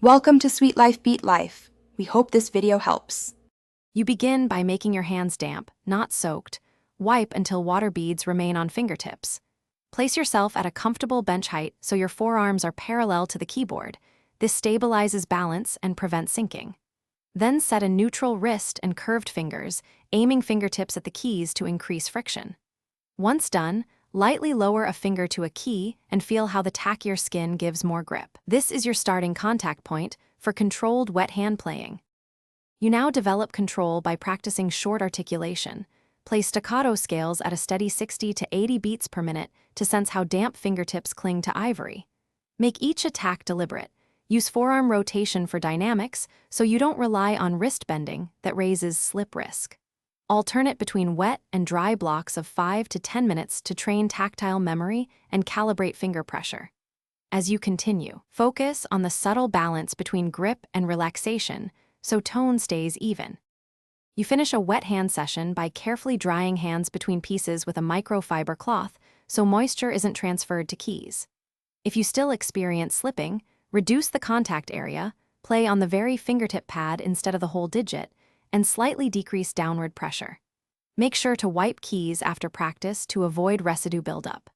Welcome to Sweet Life Beat Life. We hope this video helps. You begin by making your hands damp, not soaked. Wipe until water beads remain on fingertips. Place yourself at a comfortable bench height so your forearms are parallel to the keyboard. This stabilizes balance and prevents sinking. Then set a neutral wrist and curved fingers, aiming fingertips at the keys to increase friction. Once done, lightly lower a finger to a key and feel how the tackier skin gives more grip. This is your starting contact point for controlled wet hand playing. You now develop control by practicing short articulation. Play staccato scales at a steady 60 to 80 beats per minute to sense how damp fingertips cling to ivory. Make each attack deliberate. Use forearm rotation for dynamics so you don't rely on wrist bending that raises slip risk. Alternate between wet and dry blocks of 5 to 10 minutes to train tactile memory and calibrate finger pressure. As you continue, focus on the subtle balance between grip and relaxation so tone stays even. You finish a wet hand session by carefully drying hands between pieces with a microfiber cloth so moisture isn't transferred to keys. If you still experience slipping, reduce the contact area, play on the very fingertip pad instead of the whole digit, and slightly decrease downward pressure. Make sure to wipe keys after practice to avoid residue buildup.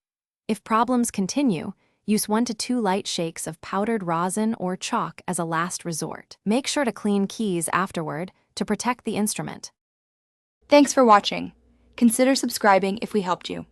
If problems continue, use 1 to 2 light shakes of powdered rosin or chalk as a last resort. Make sure to clean keys afterward to protect the instrument. Thanks for watching. Consider subscribing if we helped you.